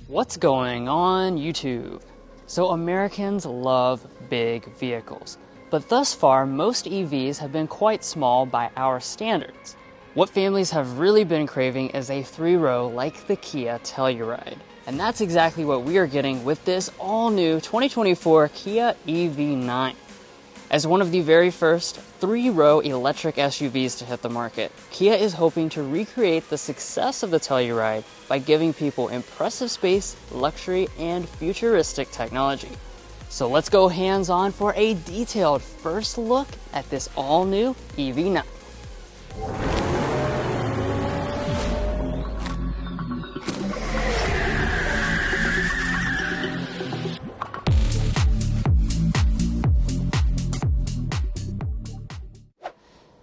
What's going on YouTube? So Americans love big vehicles, but thus far most EVs have been quite small by our standards. What families have really been craving is a three-row like the Kia Telluride. And that's exactly what we are getting with this all-new 2024 Kia EV9. As one of the very first three-row electric SUVs to hit the market, Kia is hoping to recreate the success of the Telluride by giving people impressive space, luxury, and futuristic technology. So let's go hands-on for a detailed first look at this all-new EV9.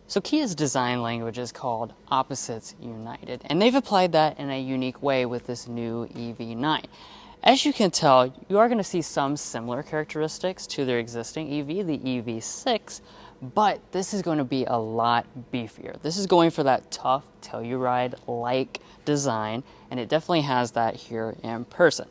So Kia's design language is called Opposites United, and they've applied that in a unique way with this new EV9. As you can tell, you are going to see some similar characteristics to their existing EV, the EV6, but this is going to be a lot beefier. This is going for that tough Telluride-like design, and it definitely has that here in person.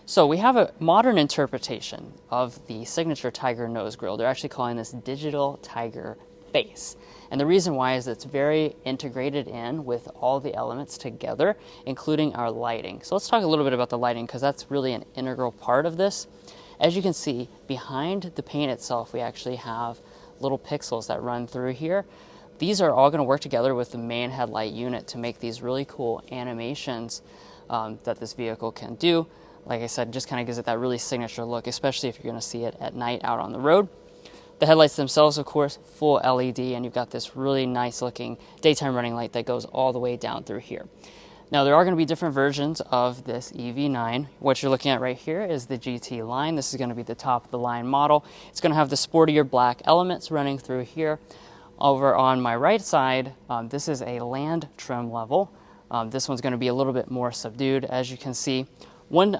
So we have a modern interpretation of the signature Tiger nose grille. They're actually calling this Digital Tiger Face. And the reason why is it's very integrated in with all the elements together, including our lighting. So let's talk a little bit about the lighting because that's really an integral part of this. As you can see, behind the paint itself, we actually have little pixels that run through here. These are all going to work together with the main headlight unit to make these really cool animations that this vehicle can do. Like I said, just kind of gives it that really signature look, especially if you're going to see it at night out on the road. The headlights themselves, of course, full LED, and you've got this really nice looking daytime running light that goes all the way down through here. Now, there are going to be different versions of this EV9. What you're looking at right here is the GT line. This is going to be the top of the line model. It's going to have the sportier black elements running through here. Over on my right side, this is a land trim level. This one's going to be a little bit more subdued, as you can see. One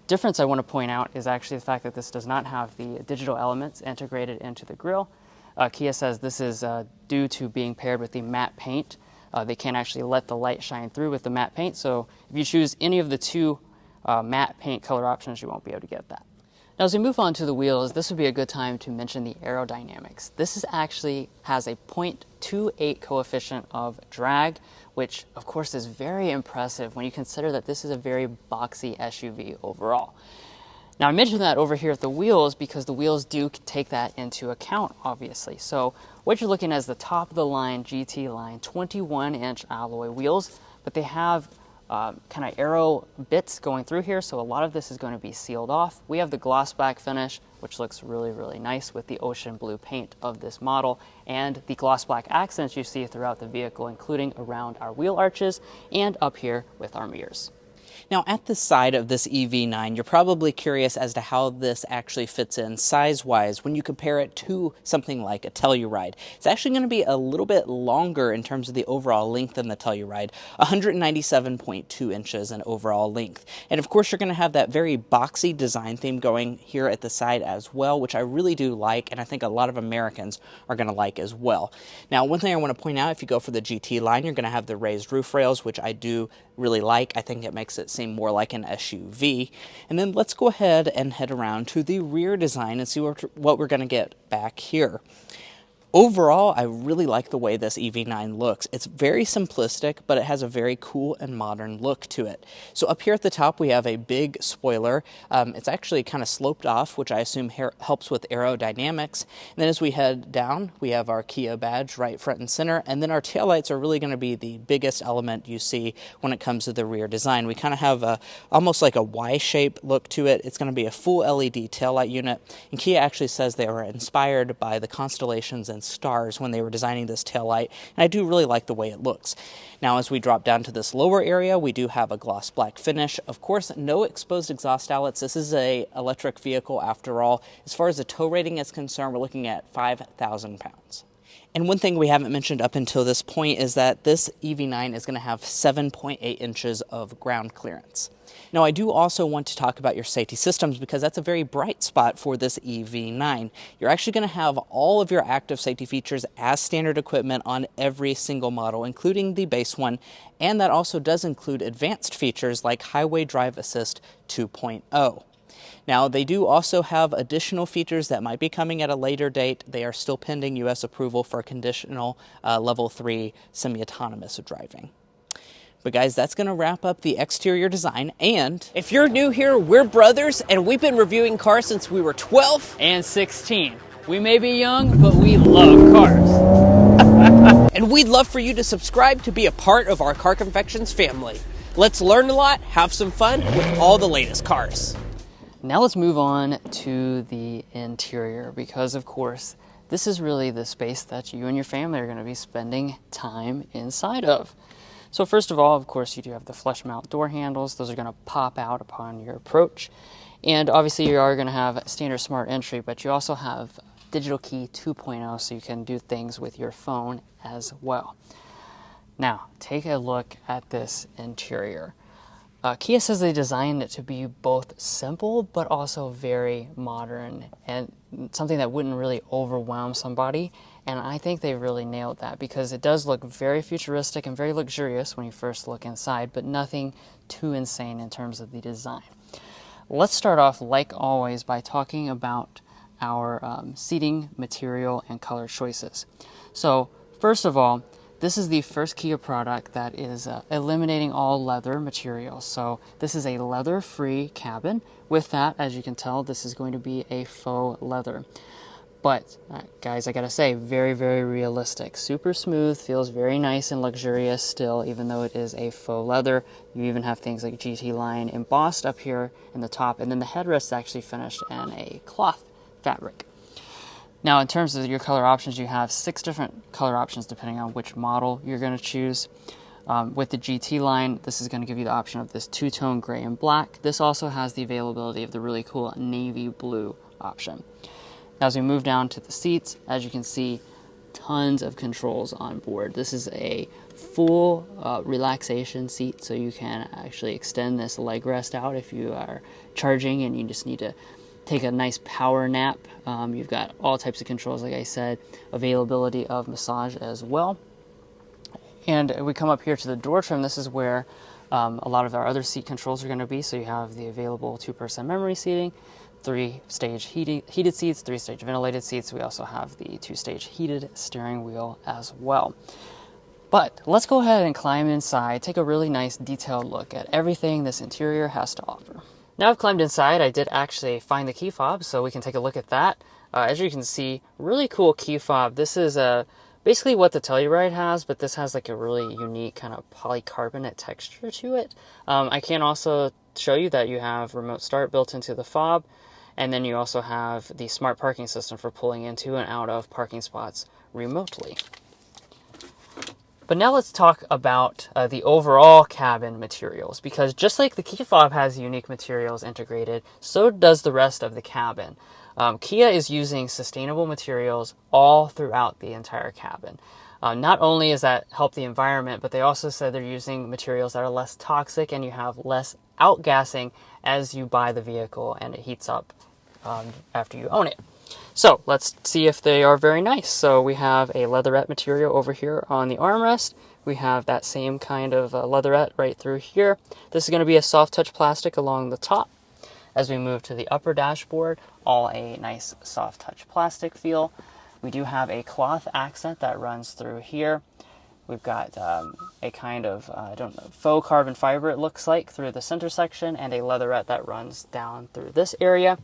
difference I want to point out is actually the fact that this does not have the digital elements integrated into the grille. Kia says this is due to being paired with the matte paint. They can't actually let the light shine through with the matte paint, so if you choose any of the two matte paint color options, you won't be able to get that. Now, as we move on to the wheels, this would be a good time to mention the aerodynamics. This actually has a 0.28 coefficient of drag, which of course is very impressive when you consider that this is a very boxy SUV overall. Now, I mentioned that over here at the wheels because the wheels do take that into account, obviously. So what you're looking at is the top of the line GT line 21-inch alloy wheels, but they have kind of aero bits going through here, so a lot of this is going to be sealed off. We have the gloss black finish, which looks really, really nice with the ocean blue paint of this model, and the gloss black accents you see throughout the vehicle, including around our wheel arches and up here with our mirrors. Now, at the side of this EV9, you're probably curious as to how this actually fits in size-wise when you compare it to something like a Telluride. It's actually going to be a little bit longer in terms of the overall length than the Telluride, 197.2 inches in overall length. And of course, you're going to have that very boxy design theme going here at the side as well, which I really do like, and I think a lot of Americans are going to like as well. Now, one thing I want to point out, if you go for the GT line, you're going to have the raised roof rails, which I do really like. I think it makes it seem more like an SUV. And then let's go ahead and head around to the rear design and see what we're going to get back here. Overall, I really like the way this EV9 looks. It's very simplistic, but it has a very cool and modern look to it. So up here at the top, we have a big spoiler. It's actually kind of sloped off, which I assume helps with aerodynamics. And then as we head down, we have our Kia badge right front and center. And then our taillights are really going to be the biggest element you see when it comes to the rear design. We kind of have almost like a Y-shape look to it. It's going to be a full LED taillight unit. And Kia actually says they were inspired by the constellations and stars when they were designing this taillight, and I do really like the way it looks. Now, as we drop down to this lower area, we do have a gloss black finish. Of course, no exposed exhaust outlets. This is an electric vehicle after all. As far as the tow rating is concerned, we're looking at 5,000 pounds. And one thing we haven't mentioned up until this point is that this EV9 is going to have 7.8 inches of ground clearance. Now, I do also want to talk about your safety systems because that's a very bright spot for this EV9. You're actually going to have all of your active safety features as standard equipment on every single model, including the base one, and that also does include advanced features like Highway Drive Assist 2.0. Now, they do also have additional features that might be coming at a later date. They are still pending U.S. approval for conditional level 3 semi-autonomous driving. But guys, that's going to wrap up the exterior design. And if you're new here, we're brothers, and we've been reviewing cars since we were 12 and 16. We may be young, but we love cars. And we'd love for you to subscribe to be a part of our Car Confections family. Let's learn a lot, have some fun with all the latest cars. Now let's move on to the interior, because of course this is really the space that you and your family are going to be spending time inside of. So first of all, of course, you do have the flush mount door handles. Those are going to pop out upon your approach. And obviously you are going to have standard smart entry, but you also have digital key 2.0, so you can do things with your phone as well. Now take a look at this interior. Kia says they designed it to be both simple but also very modern and something that wouldn't really overwhelm somebody. And I think they really nailed that, because it does look very futuristic and very luxurious when you first look inside, but nothing too insane in terms of the design. Let's start off, like always, by talking about our seating material and color choices. So first of all, this is the first Kia product that is eliminating all leather materials. So this is a leather-free cabin. With that, as you can tell, this is going to be a faux leather. But guys, I gotta say, very, very realistic. Super smooth, feels very nice and luxurious still, even though it is a faux leather. You even have things like GT line embossed up here in the top, and then the headrest is actually finished in a cloth fabric. Now, in terms of your color options, you have 6 different color options depending on which model you're going to choose. With the GT line, this is going to give you the option of this two-tone gray and black. This also has the availability of the really cool navy blue option. Now, as we move down to the seats, as you can see, tons of controls on board. This is a full relaxation seat, so you can actually extend this leg rest out if you are charging and you just need to take a nice power nap. You've got all types of controls, like I said, availability of massage as well. And we come up here to the door trim. This is where a lot of our other seat controls are going to be. So you have the available 2-person memory seating, 3-stage heated seats, 3-stage ventilated seats. We also have the 2-stage heated steering wheel as well. But let's go ahead and climb inside, take a really nice detailed look at everything this interior has to offer. Now I've climbed inside, I did actually find the key fob, so we can take a look at that. As you can see, really cool key fob. This is basically what the Telluride has, but this has like a really unique kind of polycarbonate texture to it. I can also show you that you have remote start built into the fob, and then you also have the smart parking system for pulling into and out of parking spots remotely. But now let's talk about the overall cabin materials, because just like the key fob has unique materials integrated, so does the rest of the cabin. Kia is using sustainable materials all throughout the entire cabin. Not only does that help the environment, but they also said they're using materials that are less toxic and you have less outgassing as you buy the vehicle and it heats up after you own it. So let's see if they are very nice. So we have a leatherette material over here on the armrest. We have that same kind of leatherette right through here. This is going to be a soft touch plastic along the top. As we move to the upper dashboard, all a nice soft touch plastic feel. We do have a cloth accent that runs through here. We've got a kind of, I don't know, faux carbon fiber it looks like through the center section, and a leatherette that runs down through this area.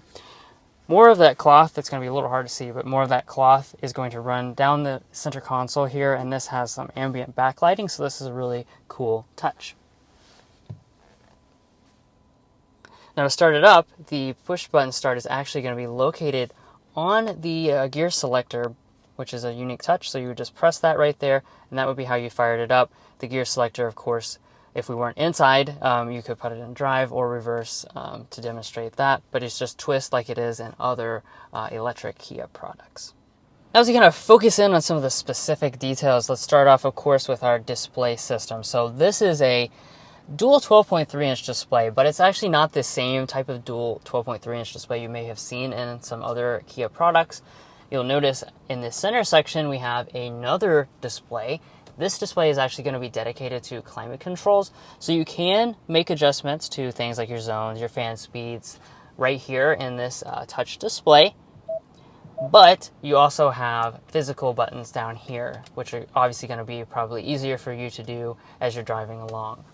More of that cloth, that's going to be a little hard to see, but more of that cloth is going to run down the center console here, and this has some ambient backlighting, so this is a really cool touch. Now to start it up, the push button start is actually going to be located on the gear selector, which is a unique touch, so you would just press that right there, and that would be how you fired it up. The gear selector, of course, if we weren't inside, you could put it in drive or reverse to demonstrate that, but it's just twist like it is in other electric Kia products. Now, as we kind of focus in on some of the specific details, let's start off, of course, with our display system. So this is a dual 12.3-inch display, but it's actually not the same type of dual 12.3-inch display you may have seen in some other Kia products. You'll notice in the center section we have another display. This display is actually going to be dedicated to climate controls, so you can make adjustments to things like your zones, your fan speeds, right here in this touch display. But you also have physical buttons down here, which are obviously going to be probably easier for you to do as you're driving along.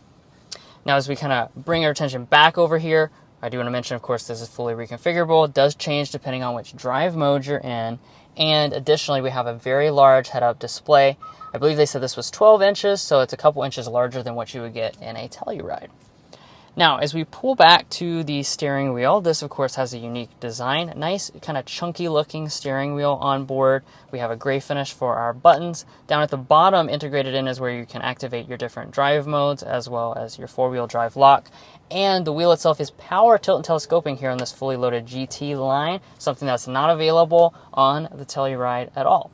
Now, as we kind of bring our attention back over here, I do want to mention, of course, this is fully reconfigurable. It does change depending on which drive mode you're in. And additionally, we have a very large head-up display. I believe they said this was 12 inches, so it's a couple inches larger than what you would get in a Telluride. Now, as we pull back to the steering wheel, this, of course, has a unique design. Nice, kind of chunky-looking steering wheel on board. We have a gray finish for our buttons. Down at the bottom, integrated in, is where you can activate your different drive modes, as well as your four-wheel drive lock. And the wheel itself is power tilt and telescoping here on this fully loaded GT line, something that's not available on the Telluride at all.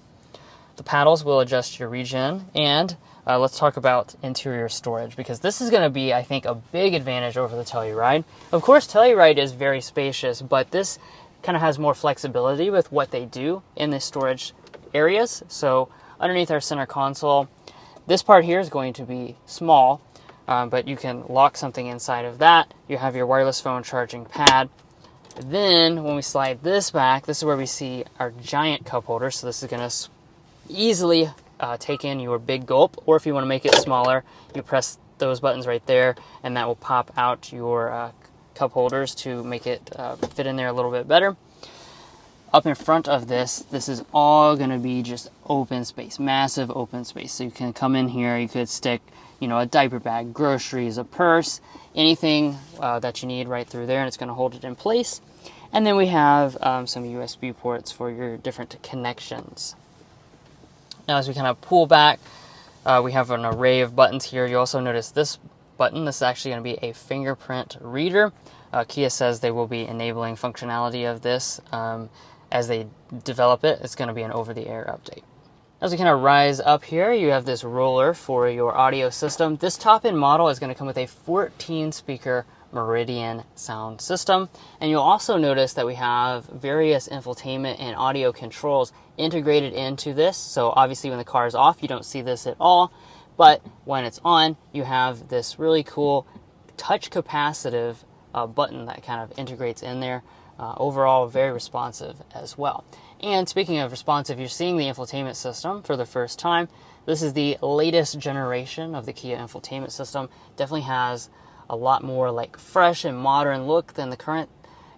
The paddles will adjust your regen, and let's talk about interior storage, because this is going to be, I think, a big advantage over the Telluride. Of course, Telluride is very spacious, but this kind of has more flexibility with what they do in the storage areas. So underneath our center console, this part here is going to be small, but you can lock something inside of that. You have your wireless phone charging pad. Then when we slide this back, this is where we see our giant cup holder. So this is going to easily take in your big gulp, or if you want to make it smaller, you press those buttons right there, and that will pop out your cup holders to make it fit in there a little bit better. Up in front of this is all going to be just open space, massive open space. So you can come in here, you could stick, a diaper bag, groceries, a purse, anything that you need right through there, and it's going to hold it in place. And then we have some USB ports for your different connections. Now, as we kind of pull back, we have an array of buttons here. You also notice this button. This is actually going to be a fingerprint reader. Kia says they will be enabling functionality of this as they develop it. It's going to be an over-the-air update. As we kind of rise up here, you have this roller for your audio system. This top-end model is going to come with a 14-speaker Meridian sound system. And you'll also notice that we have various infotainment and audio controls integrated into this. So obviously when the car is off, you don't see this at all. But when it's on, you have this really cool touch capacitive button that kind of integrates in there. Overall, very responsive as well. And speaking of responsive, you're seeing the infotainment system for the first time. This is the latest generation of the Kia infotainment system. Definitely has a lot more like fresh and modern look than the current,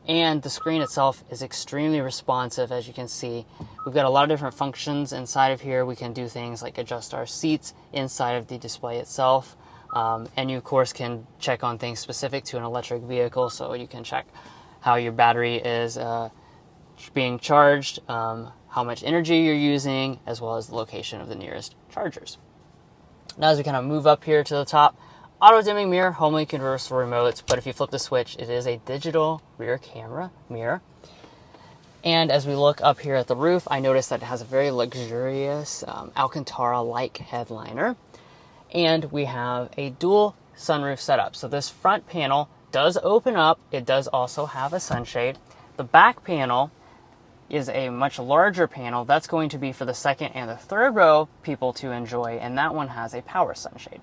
and the screen itself is extremely responsive. As you can see, we've got a lot of different functions inside of here. We can do things like adjust our seats inside of the display itself, and you of course can check on things specific to an electric vehicle, so you can check how your battery is being charged, how much energy you're using, as well as the location of the nearest chargers. Now, as we kind of move up here to the top, auto dimming mirror, home link universal remotes, but if you flip the switch, it is a digital rear camera mirror. And as we look up here at the roof, I noticed that it has a very luxurious Alcantara-like headliner. And we have a dual sunroof setup. So this front panel does open up. It does also have a sunshade. The back panel is a much larger panel. That's going to be for the second and the third row people to enjoy, and that one has a power sunshade.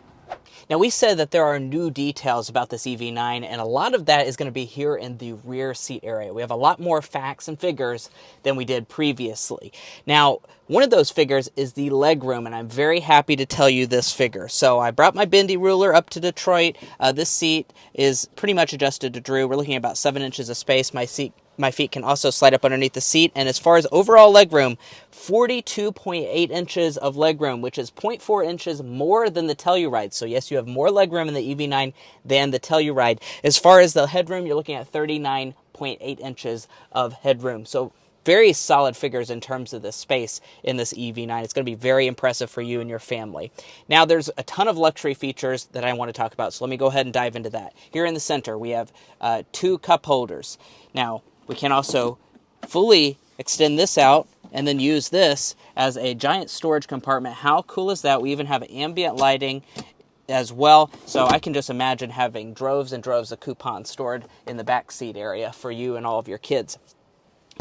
Now, we said that there are new details about this EV9, and a lot of that is going to be here in the rear seat area. We have a lot more facts and figures than we did previously. Now, one of those figures is the legroom, and I'm very happy to tell you this figure. So I brought my bendy ruler up to Detroit. This seat is pretty much adjusted to Drew. We're looking at about 7 inches of space. My feet can also slide up underneath the seat. And as far as overall legroom, 42.8 inches of legroom, which is 0.4 inches more than the Telluride. So yes, you have more legroom in the EV9 than the Telluride. As far as the headroom, you're looking at 39.8 inches of headroom. So very solid figures in terms of the space in this EV9. It's going to be very impressive for you and your family. Now, there's a ton of luxury features that I want to talk about, so let me go ahead and dive into that. Here in the center, we have 2 cup holders. Now, we can also fully extend this out and then use this as a giant storage compartment. How cool is that? We even have ambient lighting as well, so I can just imagine having droves and droves of coupons stored in the back seat area for you and all of your kids.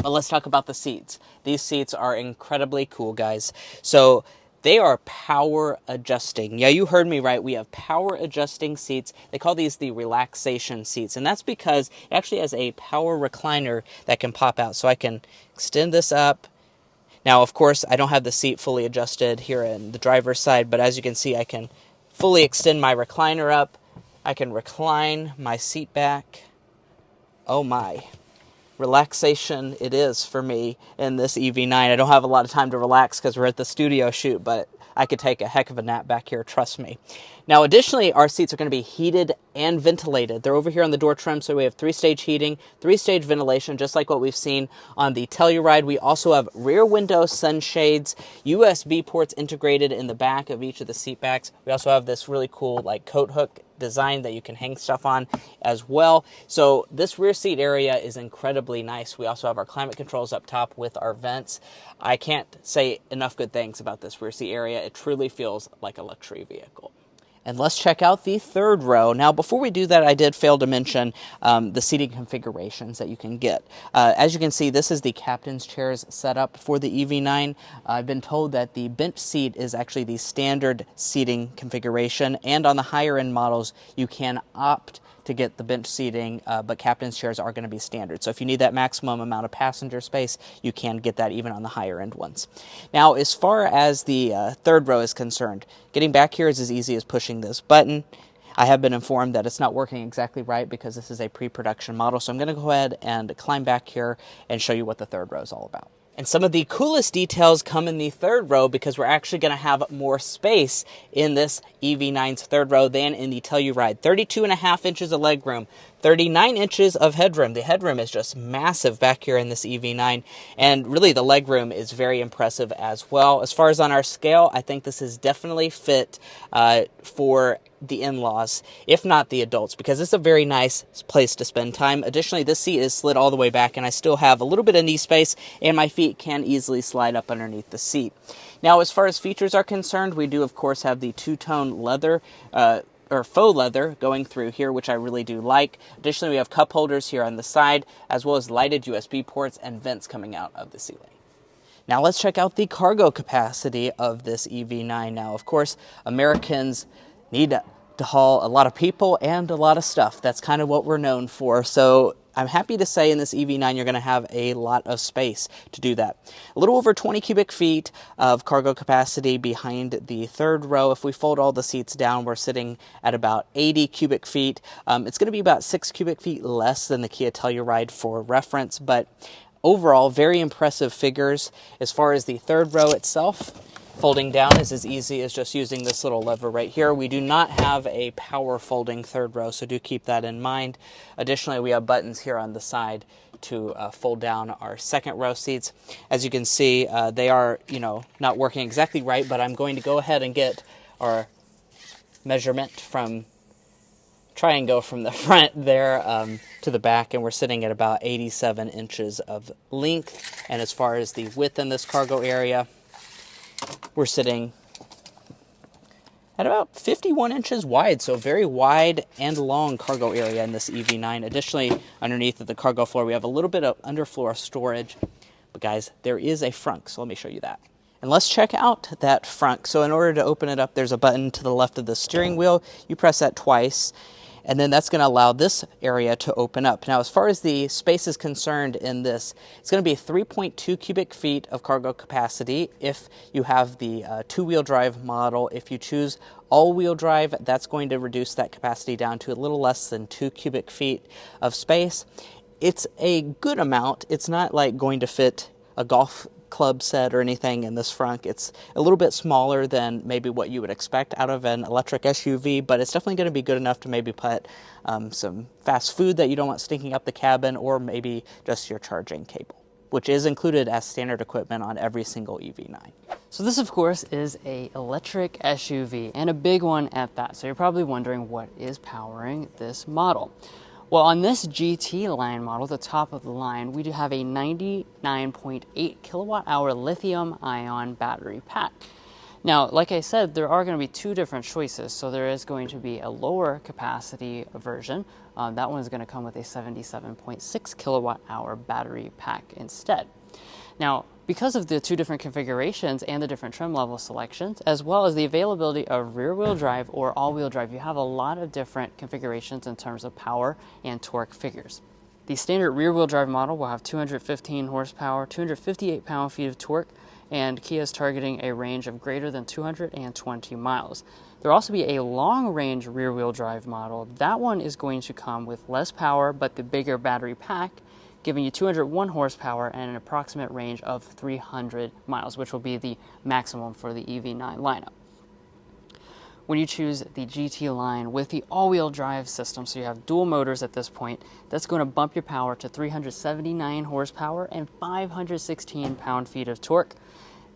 But let's talk about the seats. These seats are incredibly cool, guys. So they are power adjusting. Yeah, you heard me right. We have power adjusting seats. They call these the relaxation seats. And that's because it actually has a power recliner that can pop out. So I can extend this up. Now, of course, I don't have the seat fully adjusted here in the driver's side, but as you can see, I can fully extend my recliner up. I can recline my seat back. Oh my. Relaxation it is for me in this EV9. I don't have a lot of time to relax because we're at the studio shoot, but I could take a heck of a nap back here, trust me. Now, additionally, our seats are going to be heated and ventilated. They're over here on the door trim, so we have 3-stage heating, 3-stage ventilation, just like what we've seen on the Telluride. We also have rear window sunshades, USB ports integrated in the back of each of the seat backs. We also have this really cool like coat hook design that you can hang stuff on as well. So this rear seat area is incredibly nice. We also have our climate controls up top with our vents. I can't say enough good things about this rear seat area. It truly feels like a luxury vehicle. And let's check out the third row. Now, before we do that, I did fail to mention the seating configurations that you can get. As you can see, this is the captain's chairs setup for the EV9. I've been told that the bench seat is actually the standard seating configuration, and on the higher end models, you can opt to get the bench seating, but captain's chairs are going to be standard. So if you need that maximum amount of passenger space, you can get that even on the higher end ones. Now, as far as the third row is concerned, getting back here is as easy as pushing this button. I have been informed that it's not working exactly right because this is a pre-production model, so I'm going to go ahead and climb back here and show you what the third row is all about. And some of the coolest details come in the third row because we're actually going to have more space in this EV9's third row than in the Telluride. 32.5 inches of legroom, 39 inches of headroom. The headroom is just massive back here in this EV9, and really the legroom is very impressive as well. As far as on our scale, I think this is definitely fit for the in-laws, if not the adults, because it's a very nice place to spend time. Additionally, this seat is slid all the way back, and I still have a little bit of knee space, and my feet can easily slide up underneath the seat. Now, as far as features are concerned, we do, of course, have the two-tone leather, or faux leather going through here, which I really do like. Additionally, we have cup holders here on the side, as well as lighted USB ports and vents coming out of the ceiling. Now let's check out the cargo capacity of this EV9. Now, of course, Americans need to haul a lot of people and a lot of stuff. That's kind of what we're known for. So I'm happy to say in this EV9 you're going to have a lot of space to do that. A little over 20 cubic feet of cargo capacity behind the third row. If we fold all the seats down, we're sitting at about 80 cubic feet. It's going to be about 6 cubic feet less than the Kia Telluride for reference, but overall, very impressive figures. As far as the third row itself, folding down is as easy as just using this little lever right here. We do not have a power folding third row, so do keep that in mind. Additionally, we have buttons here on the side to fold down our second row seats. As you can see, they are, not working exactly right, but I'm going to go ahead and get our measurement from try and go from the front there to the back, and we're sitting at about 87 inches of length. And as far as the width in this cargo area, we're sitting at about 51 inches wide, so very wide and long cargo area in this EV9. Additionally, underneath the cargo floor, we have a little bit of underfloor storage. But guys, there is a frunk, so let me show you that. And let's check out that frunk. So in order to open it up, there's a button to the left of the steering wheel. You press that twice, and then that's going to allow this area to open up. Now, as far as the space is concerned in this, it's going to be 3.2 cubic feet of cargo capacity if you have the two-wheel drive model. If you choose all-wheel drive, that's going to reduce that capacity down to a little less than 2 cubic feet of space. It's a good amount. It's not like going to fit a golf club set or anything in this frunk. It's a little bit smaller than maybe what you would expect out of an electric SUV, but it's definitely going to be good enough to maybe put some fast food that you don't want stinking up the cabin, or maybe just your charging cable, which is included as standard equipment on every single EV9. So this, of course, is an electric SUV, and a big one at that. So you're probably wondering what is powering this model. Well, on this GT line model, the top of the line, we do have a 99.8 kilowatt hour lithium ion battery pack. Now, like I said, there are going to be two different choices. So there is going to be a lower capacity version. That one is going to come with a 77.6 kilowatt hour battery pack instead. Now, because of the two different configurations and the different trim level selections, as well as the availability of rear-wheel drive or all-wheel drive, you have a lot of different configurations in terms of power and torque figures. The standard rear-wheel drive model will have 215 horsepower, 258 pound-feet of torque, and Kia is targeting a range of greater than 220 miles. There will also be a long-range rear-wheel drive model. That one is going to come with less power, but the bigger battery pack, giving you 201 horsepower and an approximate range of 300 miles, which will be the maximum for the EV9 lineup. When you choose the GT line with the all-wheel drive system, so you have dual motors at this point, that's going to bump your power to 379 horsepower and 516 pound-feet of torque.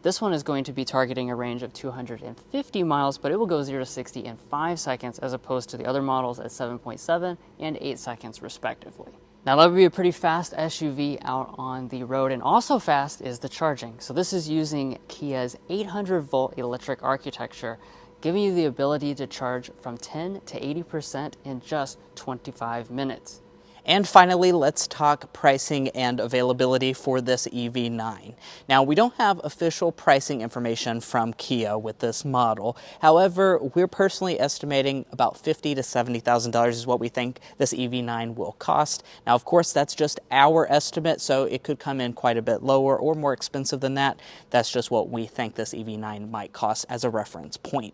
This one is going to be targeting a range of 250 miles, but it will go 0 to 60 in 5 seconds as opposed to the other models at 7.7 and 8 seconds respectively. Now that would be a pretty fast SUV out on the road, and also fast is the charging. So this is using Kia's 800-volt electric architecture, giving you the ability to charge from 10 to 80% in just 25 minutes. And finally, let's talk pricing and availability for this EV9. Now, we don't have official pricing information from Kia with this model. However, we're personally estimating about $50,000 to $70,000 is what we think this EV9 will cost. Now, of course, that's just our estimate, so it could come in quite a bit lower or more expensive than that. That's just what we think this EV9 might cost as a reference point.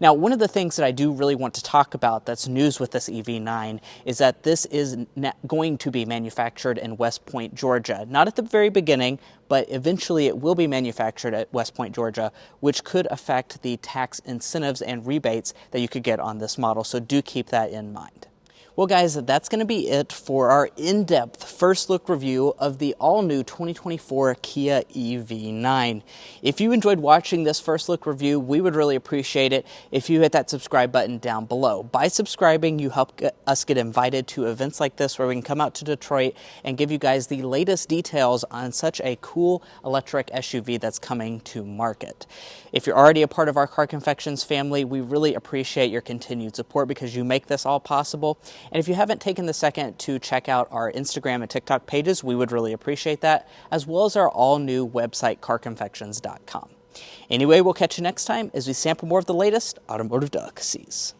Now, one of the things that I do really want to talk about that's news with this EV9 is that this is going to be manufactured in West Point, Georgia. Not at the very beginning, but eventually it will be manufactured at West Point, Georgia, which could affect the tax incentives and rebates that you could get on this model. So do keep that in mind. Well, guys, that's going to be it for our in-depth first look review of the all-new 2024 Kia EV9. If you enjoyed watching this first look review, we would really appreciate it if you hit that subscribe button down below. By subscribing, you help us get invited to events like this where we can come out to Detroit and give you guys the latest details on such a cool electric SUV that's coming to market. If you're already a part of our Car Confections family, we really appreciate your continued support because you make this all possible. And if you haven't taken the second to check out our Instagram and TikTok pages, we would really appreciate that, as well as our all-new website, carconfections.com. Anyway, we'll catch you next time as we sample more of the latest automotive delicacies.